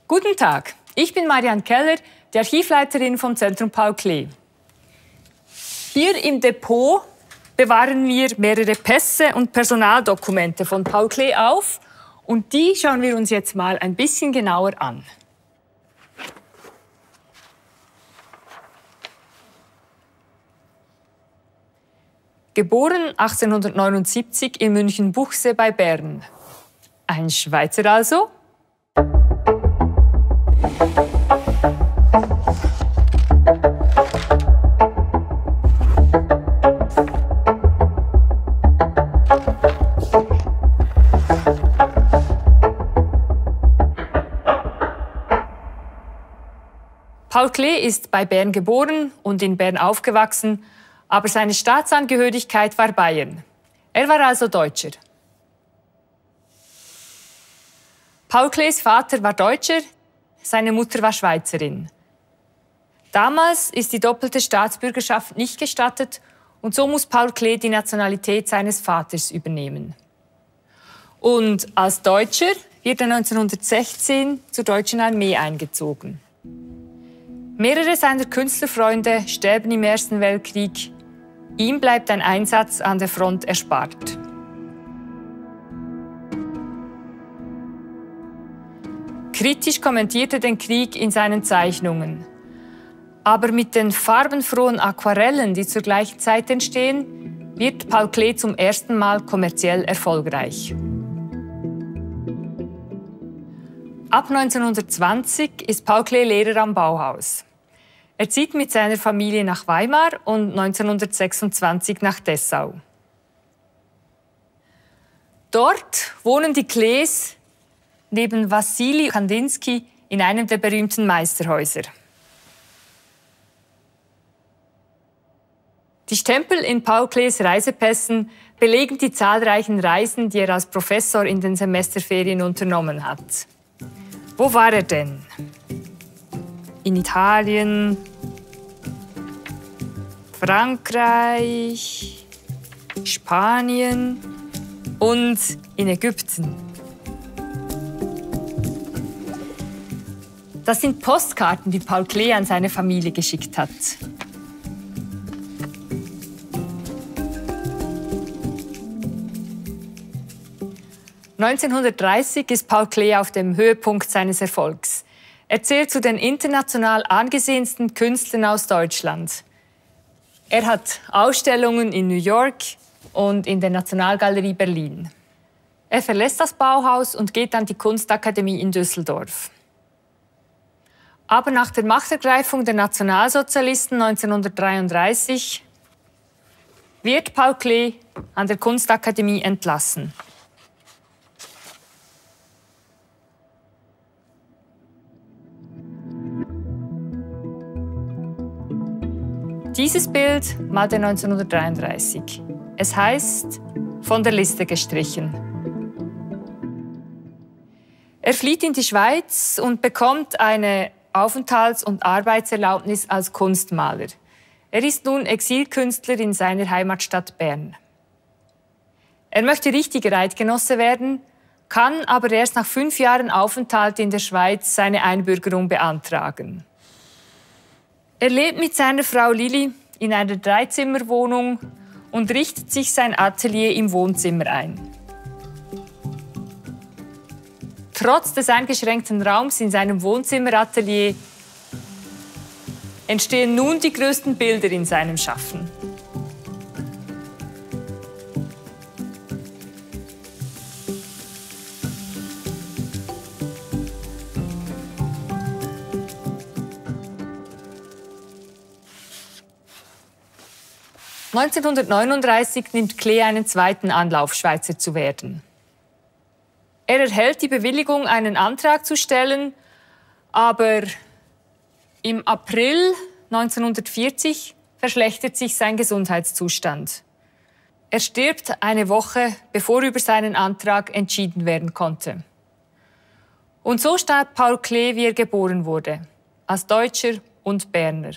Guten Tag, ich bin Marianne Keller, die Archivleiterin vom Zentrum Paul Klee. Hier im Depot bewahren wir mehrere Pässe und Personaldokumente von Paul Klee auf und die schauen wir uns jetzt mal ein bisschen genauer an. Geboren 1879 in München-Buchsee bei Bern. Ein Schweizer also? Paul Klee ist bei Bern geboren und in Bern aufgewachsen, aber seine Staatsangehörigkeit war Bayern. Er war also Deutscher. Paul Klees Vater war Deutscher, seine Mutter war Schweizerin. Damals ist die doppelte Staatsbürgerschaft nicht gestattet und so muss Paul Klee die Nationalität seines Vaters übernehmen. Und als Deutscher wird er 1916 zur Deutschen Armee eingezogen. Mehrere seiner Künstlerfreunde sterben im Ersten Weltkrieg. Ihm bleibt ein Einsatz an der Front erspart. Kritisch kommentierte den Krieg in seinen Zeichnungen. Aber mit den farbenfrohen Aquarellen, die zur gleichen Zeit entstehen, wird Paul Klee zum ersten Mal kommerziell erfolgreich. Ab 1920 ist Paul Klee Lehrer am Bauhaus. Er zieht mit seiner Familie nach Weimar und 1926 nach Dessau. Dort wohnen die Klees neben Wassili Kandinsky in einem der berühmten Meisterhäuser. Die Stempel in Paul Klees Reisepässen belegen die zahlreichen Reisen, die er als Professor in den Semesterferien unternommen hat. Wo war er denn? In Italien, Frankreich, Spanien und in Ägypten. Das sind Postkarten, die Paul Klee an seine Familie geschickt hat. (1930) ist Paul Klee auf dem Höhepunkt seines Erfolgs. Er zählt zu den international angesehensten Künstlern aus Deutschland. Er hat Ausstellungen in New York und in der Nationalgalerie Berlin. Er verlässt das Bauhaus und geht an die Kunstakademie in Düsseldorf. Aber nach der Machtergreifung der Nationalsozialisten 1933 wird Paul Klee an der Kunstakademie entlassen. Dieses Bild malte er 1933. Es heißt «Von der Liste gestrichen». Er flieht in die Schweiz und bekommt eine Aufenthalts- und Arbeitserlaubnis als Kunstmaler. Er ist nun Exilkünstler in seiner Heimatstadt Bern. Er möchte richtiger Eidgenosse werden, kann aber erst nach 5 Jahren Aufenthalt in der Schweiz seine Einbürgerung beantragen. Er lebt mit seiner Frau Lili in einer 3-Zimmer-Wohnung und richtet sich sein Atelier im Wohnzimmer ein. Trotz des eingeschränkten Raums in seinem Wohnzimmeratelier entstehen nun die größten Bilder in seinem Schaffen. (1939) nimmt Klee einen zweiten Anlauf, Schweizer zu werden. Er erhält die Bewilligung, einen Antrag zu stellen, aber im April 1940 verschlechtert sich sein Gesundheitszustand. Er stirbt eine Woche, bevor über seinen Antrag entschieden werden konnte. Und so starb Paul Klee, wie er geboren wurde, als Deutscher und Berner.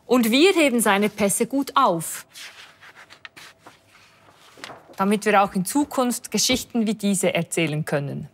Und wir heben seine Pässe gut auf, damit wir auch in Zukunft Geschichten wie diese erzählen können.